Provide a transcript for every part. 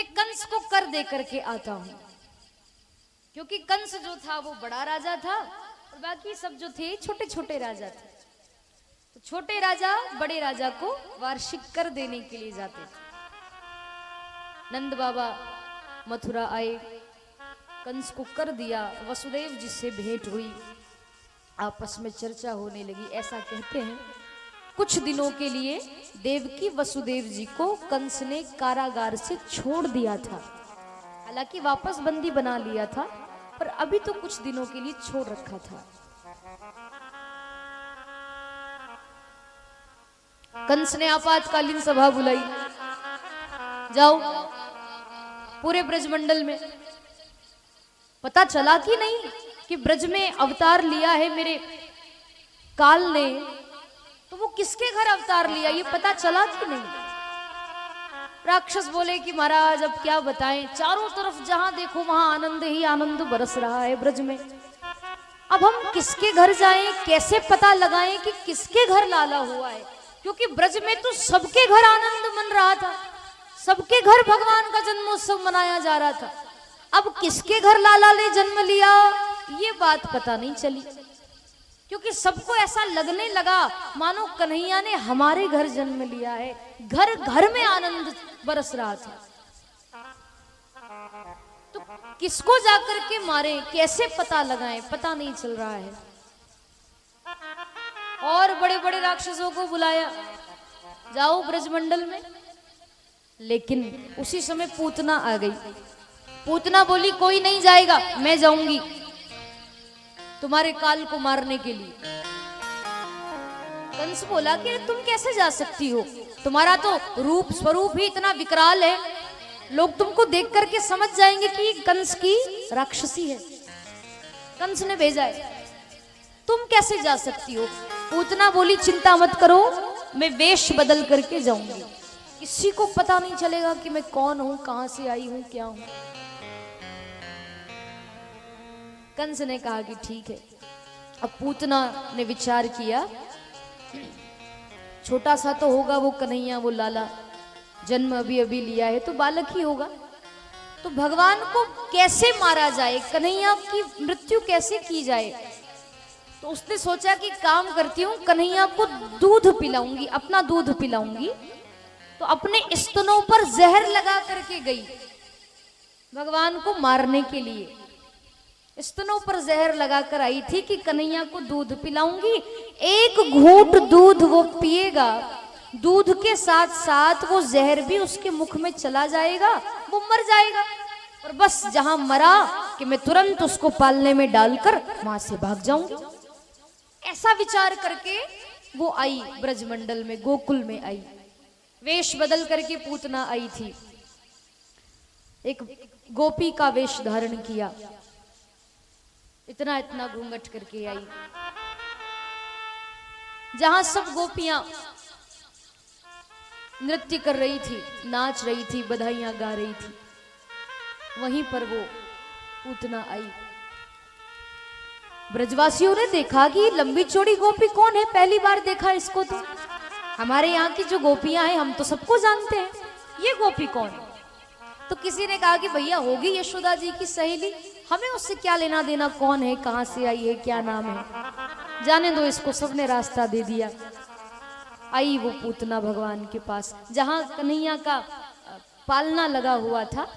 मैं कंस को कर दे करके आता हूं, क्योंकि कंस जो था वो बड़ा राजा था और बाकी सब जो थे छोटे छोटे राजा थे। तो छोटे राजा बड़े राजा को वार्षिक कर देने के लिए जाते थे। नंद बाबा मथुरा आए, कंस को कर दिया, वसुदेव जी से भेंट हुई, आपस में चर्चा होने लगी। ऐसा कहते हैं कुछ दिनों के लिए देवकी वसुदेव जी को कंस ने कारागार से छोड़ दिया था। हालांकि वापस बंदी बना लिया था, पर अभी तो कुछ दिनों के लिए छोड़ रखा था। कंस ने आपातकालीन सभा बुलाई, जाओ पूरे ब्रजमंडल में पता चला कि नहीं कि ब्रज में अवतार लिया है मेरे काल ने, तो वो किसके घर अवतार लिया ये पता चला कि नहीं। राक्षस बोले कि महाराज अब क्या बताएं, चारों तरफ जहां देखो वहां आनंद ही आनंद बरस रहा है ब्रज में। अब हम किसके घर जाएं, कैसे पता लगाएं कि किसके घर लाला हुआ है, क्योंकि ब्रज में तो सबके घर आनंद मन रहा था, सबके घर भगवान का जन्मोत्सव मनाया जा रहा था। अब किसके घर लाला ने जन्म लिया ये बात पता नहीं चली, क्योंकि सबको ऐसा लगने लगा मानो कन्हैया ने हमारे घर जन्म लिया है। घर घर में आनंद बरस रहा था। तो किसको जाकर के मारे, कैसे पता लगाएं, पता नहीं चल रहा है। और बड़े बड़े राक्षसों को बुलाया, जाओ ब्रजमंडल में। लेकिन उसी समय पूतना आ गई। पूतना बोली कोई नहीं जाएगा, मैं जाऊंगी तुम्हारे काल को मारने के लिए। कंस बोला कि तुम कैसे जा सकती हो, तुम्हारा तो रूप स्वरूप ही इतना विकराल है, लोग तुमको देख करके समझ जाएंगे कि कंस की राक्षसी है। कंस ने भेजा है, तुम कैसे जा सकती हो। पूतना बोली चिंता मत करो, मैं वेश बदल करके जाऊंगी, किसी को पता नहीं चलेगा कि मैं कौन हूं, कहां से आई हूं, क्या हूं। कंस ने कहा कि ठीक है। अब पूतना ने विचार किया, छोटा सा तो होगा वो कन्हैया, वो लाला, जन्म अभी अभी लिया है तो बालक ही होगा, तो भगवान को कैसे मारा जाए, कन्हैया की मृत्यु कैसे की जाए। तो उसने सोचा कि काम करती हूँ, कन्हैया को दूध पिलाऊंगी, अपना दूध पिलाऊंगी। तो अपने स्तनों पर जहर लगा करके गई भगवान को मारने के लिए। स्तनों पर जहर लगाकर आई थी कि कन्हैया को दूध पिलाऊंगी, एक घूंट दूध वो पिएगा, दूध के साथ साथ वो जहर भी उसके मुख में चला जाएगा, वो मर जाएगा। और बस जहां मरा कि मैं तुरंत उसको पालने में डालकर वहां से भाग जाऊंगी। ऐसा विचार करके वो आई ब्रजमंडल में, गोकुल में आई, वेश बदल करके पूतना आई थी। एक गोपी का वेश धारण किया, इतना इतना घूंघट करके आई। जहां सब गोपियां नृत्य कर रही थी, नाच रही थी, बधाइयां गा रही थी, वहीं पर वो पूतना आई। ब्रजवासियों ने देखा कि लंबी चौड़ी गोपी कौन है, पहली बार देखा इसको। तो हमारे यहाँ की जो गोपियां हैं हम तो सबको जानते हैं, ये गोपी कौन है। तो किसी ने कहा कि भैया होगी यशोदा जी की सहेली, हमें उससे क्या लेना देना, कौन है, कहां से आई है, क्या नाम है, जाने दो इसको। सबने रास्ता दे दिया। आई वो पूतना भगवान के पास, जहां कन्हैया का पालना लगा हुआ था।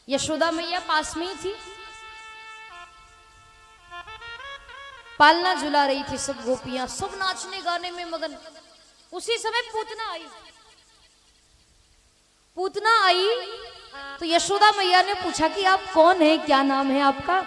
यशोदा मैया पास में ही थी, पालना झुला रही थी, सब गोपियां सब नाचने गाने में मगन। उसी समय पूतना आई। पूतना आई तो यशोदा मैया ने पूछा कि आप कौन है, क्या नाम है आपका।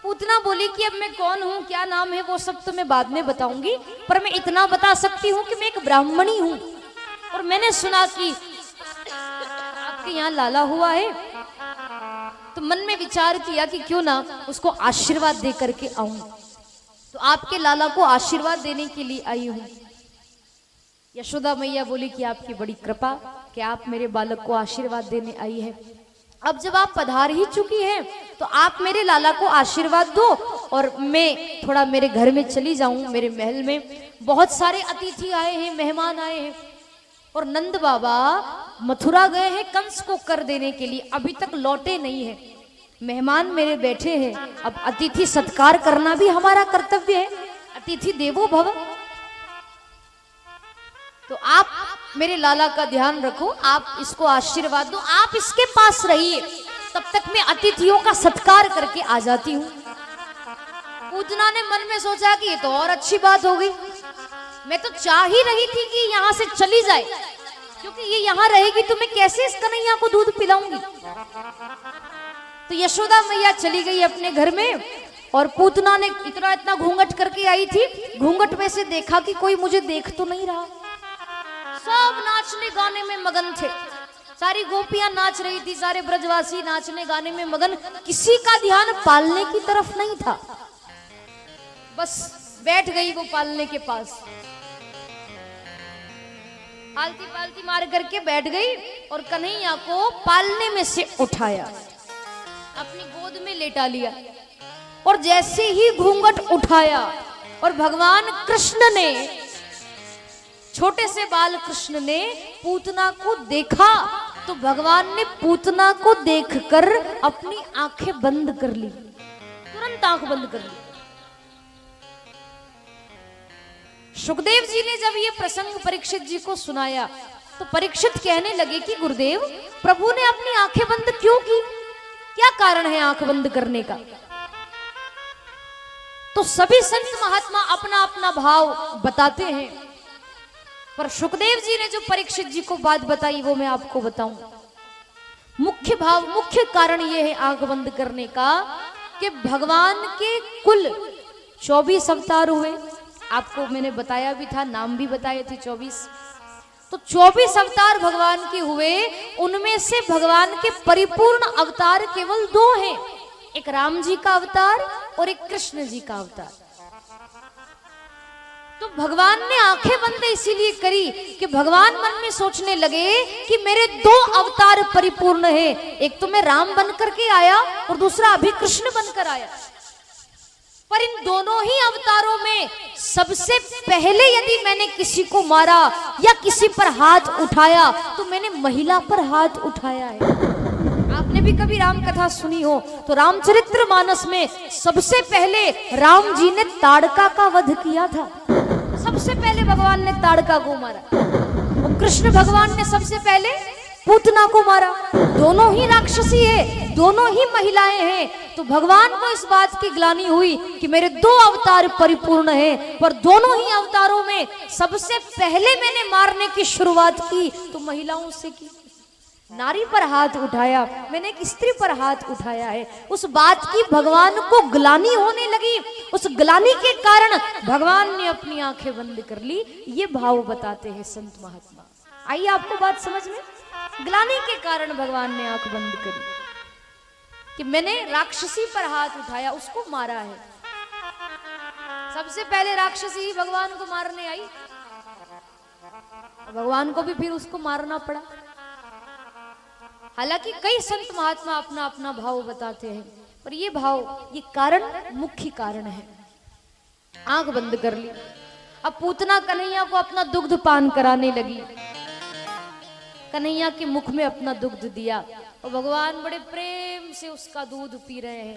पूतना बोली कि अब मैं कौन हूं, क्या नाम है, वो सब तो मैं बाद में बताऊंगी, पर मैं इतना बता सकती हूँ कि मैं एक ब्राह्मणी हूं और मैंने सुना कि आपके यहाँ लाला हुआ है। तो मन में विचार किया कि क्यों ना उसको आशीर्वाद दे करके आऊं। तो आपके लाला को आशीर्वाद देने के लिए आई हूं। यशोदा मैया बोली कि आपकी बड़ी कृपा कि आप मेरे बालक को आशीर्वाद देने आई है। अब जब आप पधार ही चुकी हैं तो आप मेरे लाला को आशीर्वाद दो और मैं थोड़ा मेरे घर में चली जाऊं। मेरे महल में बहुत सारे अतिथि आए हैं, मेहमान आए हैं और नंद बाबा मथुरा गए हैं कंस को कर देने के लिए, अभी तक लौटे नहीं है। मेहमान मेरे बैठे हैं, अब अतिथि सत्कार करना भी हमारा कर्तव्य है, अतिथि देवो भव। तो आप मेरे लाला का ध्यान रखो, आप इसको आशीर्वाद दो, आप इसके पास रहिए, तब तक मैं अतिथियों का सत्कार करके आ जाती हूँ। पूतना ने मन में सोचा कि ये तो और अच्छी बात हो गई, मैं तो चाह ही रही थी कि यहाँ से चली जाए, क्योंकि ये यहाँ रहेगी तो मैं कैसे इस कन्हैया को दूध पिलाऊंगी। तो यशोदा मैया चली गई अपने घर में, और पूतना ने इतना इतना घूंघट करके आई थी, घूंघट में से देखा कि कोई मुझे देख तो नहीं रहा। सब नाचने गाने में मगन थे, सारी गोपियां नाच रही थी, सारे ब्रजवासी नाचने गाने में मगन, किसी का ध्यान पालने की तरफ नहीं था। बस बैठ गई वो पालने के पास, आलती पालती मार करके बैठ गई, और कन्हैया को पालने में से उठाया, अपनी गोद में लेटा लिया, और जैसे ही घूंघट उठाया और भगवान कृष्ण ने, छोटे से बाल कृष्ण ने पूतना को देखा, तो भगवान ने पूतना को देखकर अपनी आंखें बंद कर ली, तुरंत आंख बंद कर ली। सुखदेव जी ने जब ये प्रसंग परीक्षित जी को सुनाया, तो परीक्षित कहने लगे कि गुरुदेव, प्रभु ने अपनी आंखें बंद क्यों की, क्या कारण है आंख बंद करने का। तो सभी संत महात्मा अपना अपना भाव बताते हैं, पर सुखदेव जी ने जो परीक्षित जी को बात बताई वो मैं आपको बताऊं। मुख्य भाव, मुख्य कारण यह है आंख बंद करने का कि भगवान के कुल 24 अवतार हुए, आपको मैंने बताया भी था, नाम भी बताए थे 24। तो 24 अवतार भगवान के हुए, उनमें से भगवान के परिपूर्ण अवतार केवल 2 हैं, एक राम जी का अवतार और एक कृष्ण जी का अवतार। तो भगवान ने आंखें बंद इसीलिए करी कि भगवान मन में सोचने लगे कि मेरे 2 अवतार परिपूर्ण हैं, एक तो मैं राम बनकर के आया और दूसरा अभी कृष्ण बनकर आया, पर इन दोनों ही अवतारों में सबसे पहले यदि मैंने किसी को मारा या किसी पर हाथ उठाया तो मैंने महिला पर हाथ उठाया है। आपने भी कभी राम कथा सुनी हो तो रामचरितमानस में सबसे पहले राम जी ने ताड़का का वध किया था, सबसे पहले भगवान ने ताड़का को मारा, और कृष्ण भगवान ने सबसे पहले पूतना को मारा। दोनों ही राक्षसी है, दोनों ही महिलाएं हैं। तो भगवान को इस बात की ग्लानि हुई कि मेरे 2 अवतार परिपूर्ण हैं, पर दोनों ही अवतारों में सबसे पहले मैंने मारने की शुरुआत की तो महिलाओं से की, नारी पर हाथ उठाया, मैंने एक स्त्री पर हाथ उठाया है। उस बात की भगवान को ग्लानि होने लगी, उस ग्लानि के कारण भगवान ने अपनी आंखें बंद कर ली। ये भाव बताते हैं संत महात्मा। आइए आपको बात समझ में, ग्लानि के कारण भगवान ने आंख बंद करी कि मैंने राक्षसी पर हाथ उठाया, उसको मारा है। सबसे पहले राक्षसी ही भगवान को मारने आई, भगवान को भी फिर उसको मारना पड़ा। हालांकि कई संत महात्मा अपना अपना भाव बताते हैं, पर ये भाव, ये कारण मुख्य कारण है। आंख बंद कर ली। अब पूतना कन्हैया को अपना दुग्ध पान कराने लगी, कन्हैया के मुख में अपना दुग्ध दिया और भगवान बड़े प्रेम से उसका दूध पी रहे हैं।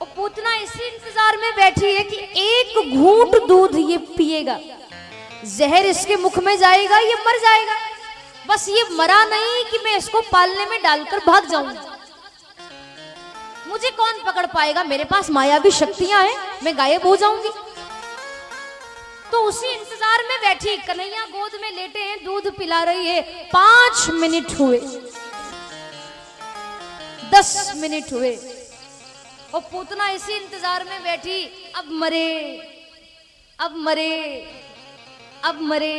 और पूतना इसी इंतजार में बैठी है कि एक घूंट दूध ये पिएगा, जहर इसके मुख में जाएगा, ये मर जाएगा। बस ये मरा नहीं कि मैं इसको पालने में डालकर भाग जाऊंगा, मुझे कौन पकड़ पाएगा, मेरे पास मायावी शक्तियां हैं, मैं गायब हो जाऊंगी। तो उसी इंतजार में बैठी, कन्हैया गोद में लेटे हैं, दूध पिला रही है। 5 मिनट हुए, 10 मिनट हुए, और पूतना इसी इंतजार में बैठी, अब मरे, अब मरे, अब मरे।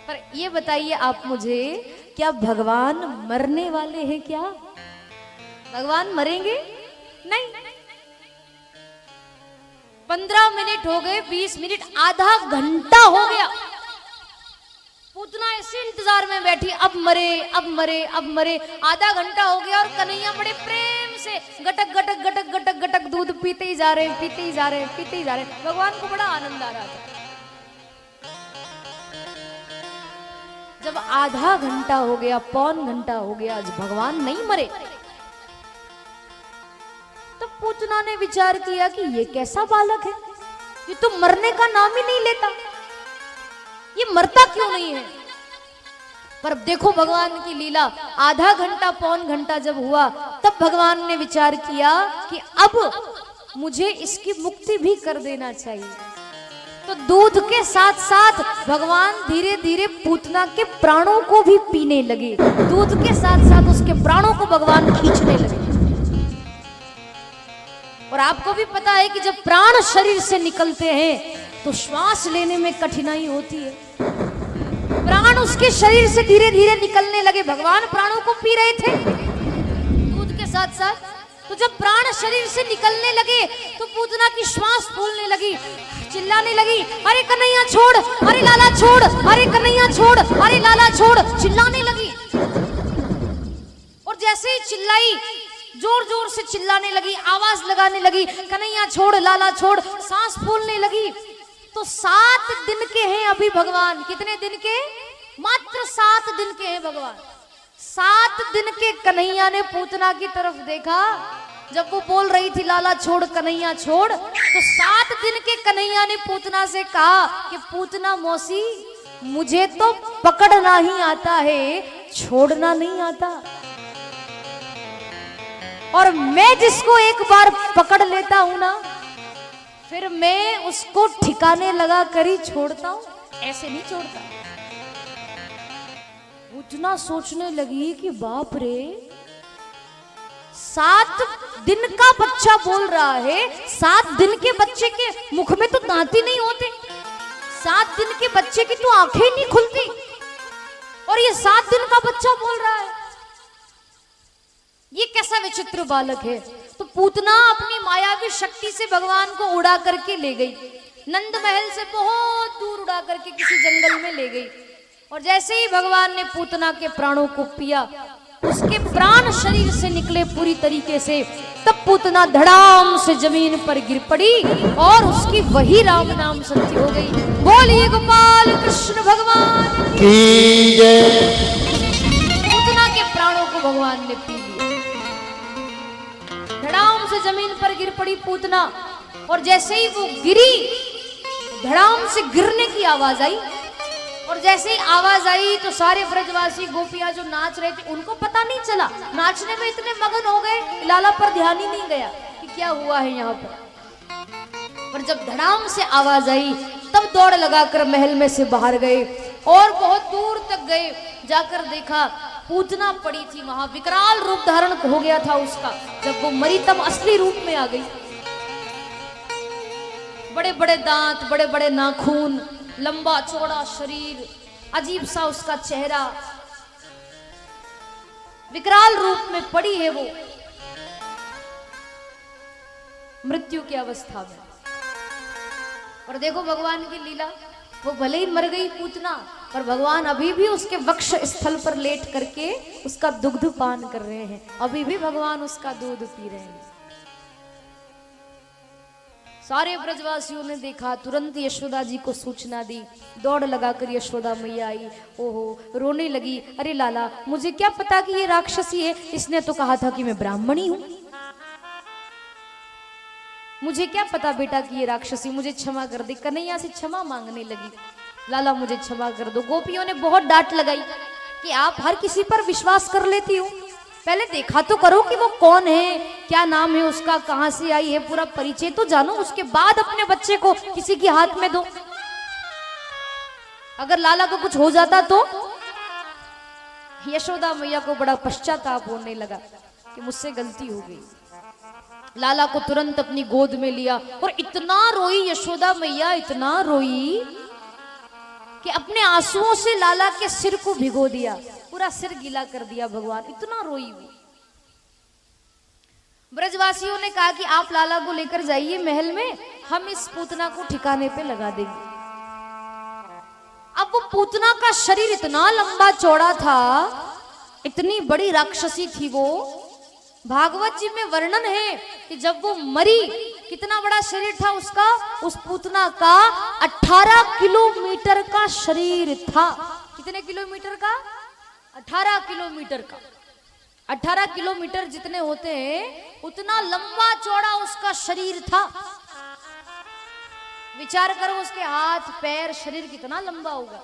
पर ये बताइए आप मुझे, क्या भगवान मरने वाले हैं क्या? भगवान मरेंगे नहीं। 15 मिनट हो गए, 20 मिनट, आधा घंटा हो गया, पूतना इसी इंतजार में बैठी, अब मरे, अब मरे, अब मरे। आधा घंटा हो गया और कन्हैया बड़े प्रेम से गटक गटक गटक गटक गटक दूध पीते ही जा रहे हैं, पीते ही जा रहे हैं, पीते ही जा रहे हैं। भगवान को बड़ा आनंद आ रहा था। जब आधा घंटा हो गया, पौन घंटा हो गया, आज भगवान नहीं मरे, तो पूतना ने विचार किया कि ये कैसा बालक है, ये तो मरने का नाम ही नहीं लेता, ये मरता क्यों नहीं है। पर देखो भगवान की लीला, आधा घंटा पौन घंटा जब हुआ तब भगवान ने विचार किया कि अब मुझे इसकी मुक्ति भी कर देना चाहिए। तो दूध के साथ साथ भगवान धीरे धीरे पूतना के प्राणों को भी पीने लगे, दूध के साथ साथ उसके प्राणों को भगवान खींचने लगे। और आपको भी पता है कि जब प्राण शरीर से निकलते हैं तो श्वास लेने में कठिनाई होती है। प्राण उसके शरीर से धीरे धीरे निकलने लगे, भगवान प्राणों को पी रहे थे दूध के साथ साथ। तो जब प्राण शरीर से निकलने लगे तो पूतना की श्वास फूलने लगी, चिल्लाने लगी, अरे कन्हैया छोड़, अरे लाला छोड़, अरे कन्हैया छोड़, अरे लाला छोड़, चिल्लाने लगी। और जैसे ही चिल्लाई, जोर जोर से चिल्लाने लगी, आवाज लगाने लगी, कन्हैया छोड़, लाला छोड़, सांस फूलने लगी। तो 7 दिन के हैं अभी भगवान, कितने दिन के? मात्र 7 दिन के हैं भगवान। 7 दिन के कन्हैया ने पूतना की तरफ देखा, जब वो बोल रही थी लाला छोड़, कन्हैया छोड़, तो 7 दिन के कन्हैया ने पूतना से कहा कि पूतना मौसी, मुझे तो पकड़ना ही आता है, छोड़ना नहीं आता, और मैं जिसको एक बार पकड़ लेता हूं ना, फिर मैं उसको ठिकाने लगा कर ही छोड़ता हूं, ऐसे नहीं छोड़ता। पूतना सोचने लगी कि बाप रे, 7 दिन का बच्चा बोल रहा है, 7 दिन के बच्चे के मुख में तो दांत ही नहीं होते, 7 दिन के बच्चे की तो आंखें नहीं खुलती, और ये 7 दिन का बच्चा बोल रहा है, ये कैसा विचित्र बालक है। तो पूतना अपनी मायावी शक्ति से भगवान को उड़ा करके ले गई, नंद महल से बहुत दूर उड़ा करके किसी जंगल में ले गई। और जैसे ही भगवान ने पूतना के प्राणों को पिया, उसके प्राण शरीर से निकले पूरी तरीके से, तब पूतना धड़ाम से जमीन पर गिर पड़ी और उसकी वही राम नाम सत्य हो गई। बोलिए गोपाल कृष्ण भगवान की जय। पूतना के प्राणों को भगवान ने पी लिया, धड़ाम से जमीन पर गिर पड़ी पूतना। और जैसे ही वो गिरी, धड़ाम से गिरने की आवाज आई, और जैसे ही आवाज आई तो सारे ब्रजवासी गोपियां जो नाच रहे थे उनको पता नहीं चला, नाचने में इतने मगन हो गए, लाला पर ध्यान ही नहीं गया कि क्या हुआ है यहाँ पर जब धड़ाम से आवाज आई तब दौड़ लगाकर महल में से बाहर गए और बहुत दूर तक गए, जाकर देखा पूतना पड़ी थी वहां, विकराल रूप धारण हो गया था उसका। जब वो मरी तब असली रूप में आ गई, बड़े बड़े दांत, बड़े बड़े नाखून, लंबा चौड़ा शरीर, अजीब सा उसका चेहरा, विकराल रूप में पड़ी है वो मृत्यु की अवस्था में। और देखो भगवान की लीला, वो भले ही मर गई पूतना, पर भगवान अभी भी उसके वक्ष स्थल पर लेट करके उसका दुग्ध पान कर रहे हैं, अभी भी भगवान उसका दूध पी रहे हैं। सारे ब्रजवासियों ने देखा, तुरंत यशोदा जी को सूचना दी, दौड़ लगाकर यशोदा मैया आई, ओहो रोने लगी, अरे लाला मुझे क्या पता कि ये राक्षसी है, इसने तो कहा था कि मैं ब्राह्मणी हूं, मुझे क्या पता बेटा कि ये राक्षसी, मुझे क्षमा कर दे। कन्हैया से क्षमा मांगने लगी, लाला मुझे क्षमा कर दो। गोपियों ने बहुत डांट लगाई कि आप हर किसी पर विश्वास कर लेती हो, पहले देखा तो करो कि वो कौन है, क्या नाम है उसका, कहां से आई है, पूरा परिचय तो जानो, उसके बाद अपने बच्चे को किसी के हाथ में दो। अगर लाला को कुछ हो जाता तो। यशोदा मैया को बड़ा पश्चाताप होने लगा कि मुझसे गलती हो गई। लाला को तुरंत अपनी गोद में लिया और इतना रोई यशोदा मैया, इतना रोई कि अपने आंसुओं से लाला के सिर को भिगो दिया, पूरा सिर गीला कर दिया भगवान, इतना रोई वो। ब्रजवासियों ने कहा कि आप लाला को लेकर जाइए महल में, हम इस पूतना को ठिकाने पे लगा देंगे। अब वो पूतना का शरीर इतना लंबा चौड़ा था, इतनी बड़ी राक्षसी थी वो। भागवत जी में वर्णन है कि जब वो मरी, कितना बड़ा शरीर था उसका, उस पूतना का 18 किलोमीटर का शरीर था। कितने किलोमीटर का? 18 किलोमीटर का। 18 किलोमीटर जितने होते हैं उतना लंबा चौड़ा उसका शरीर था। विचार करो, उसके हाथ पैर शरीर कितना लंबा होगा।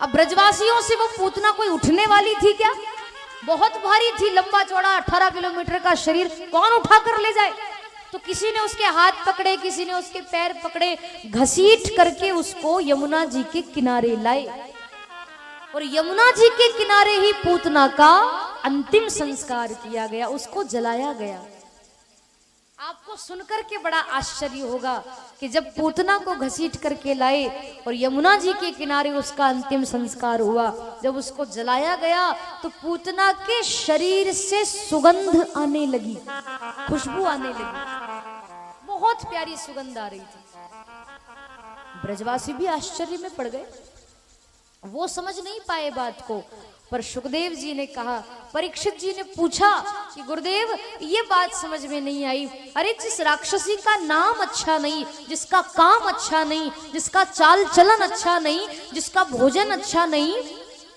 अब ब्रजवासियों से वो पूतना कोई उठने वाली थी क्या? बहुत भारी थी, लंबा चौड़ा 18 किलोमीटर का शरीर कौन उठा कर ले जाए? तो किसी ने उसके हाथ पकड़े, किसी ने उसके पैर पकड़े, घसीट करके उसको यमुना जी के किनारे लाए और यमुना जी के किनारे ही पूतना का अंतिम संस्कार किया गया, उसको जलाया गया। आपको सुनकर के बड़ा आश्चर्य होगा कि जब पूतना को घसीट करके लाए और यमुना जी के किनारे उसका अंतिम संस्कार हुआ, जब उसको जलाया गया तो पूतना के शरीर से सुगंध आने लगी, खुशबू आने लगी, बहुत प्यारी सुगंध आ रही थी। ब्रजवासी भी आश्चर्य में पड़ गए, वो समझ नहीं पाए बात को। पर सुखदेव जी ने कहा, परीक्षित जी ने पूछा कि गुरुदेव ये बात समझ में नहीं आई, अरे जिस राक्षसी का नाम अच्छा नहीं, जिसका काम अच्छा नहीं, जिसका चाल चलन अच्छा नहीं, जिसका भोजन अच्छा नहीं,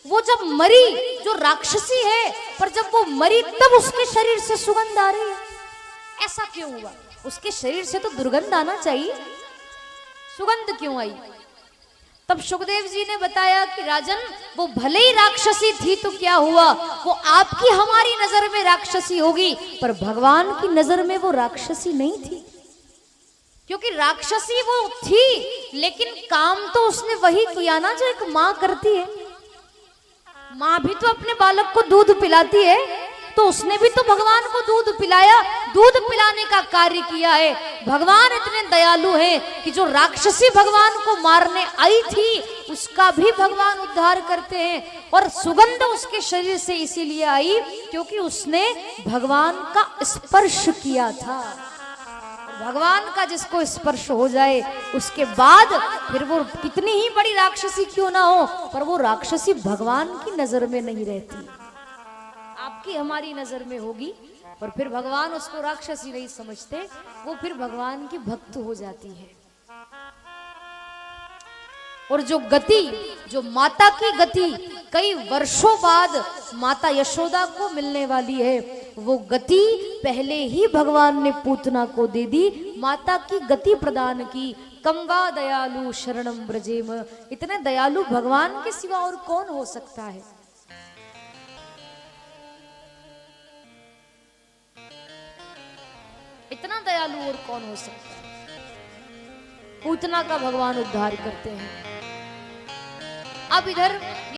वो जब मरी, जो राक्षसी है, पर जब वो मरी तब उसके शरीर से सुगंध आ रही है, ऐसा क्यों हुआ? उसके शरीर से तो दुर्गंध आना चाहिए, सुगंध क्यों आई? तब सुखदेव जी ने बताया कि राजन, वो भले ही राक्षसी थी तो क्या हुआ, वो आपकी हमारी नजर में राक्षसी होगी, पर भगवान की नजर में वो राक्षसी नहीं थी। क्योंकि राक्षसी वो थी, लेकिन काम तो उसने वही किया ना जो एक माँ करती है। माँ भी तो अपने बालक को दूध पिलाती है, तो उसने भी तो भगवान को दूध पिलाया, दूध पिलाने का कार्य किया है। भगवान इतने दयालु हैं कि जो राक्षसी भगवान को मारने आई थी उसका भी भगवान उद्धार करते हैं। और सुगंध उसके शरीर से इसीलिए आई क्योंकि उसने भगवान का स्पर्श किया था। भगवान का जिसको स्पर्श हो जाए उसके बाद फिर वो कितनी ही बड़ी राक्षसी क्यों ना हो, पर वो राक्षसी भगवान की नजर में नहीं रहती, आपकी हमारी नजर में होगी, पर फिर भगवान उसको राक्षसी नहीं समझते, वो फिर भगवान की भक्त हो जाती है। और जो गति, जो माता की गति कई वर्षों बाद माता यशोदा को मिलने वाली है, वो गति पहले ही भगवान ने पूतना को दे दी, माता की गति प्रदान की। कंगा दयालु शरणम ब्रजेम, इतने दयालु भगवान के सिवा और कौन हो सकता है? इतना दयालु और कौन हो सकता है? पूतना का भगवान उद्धार करते हैं। अब इधर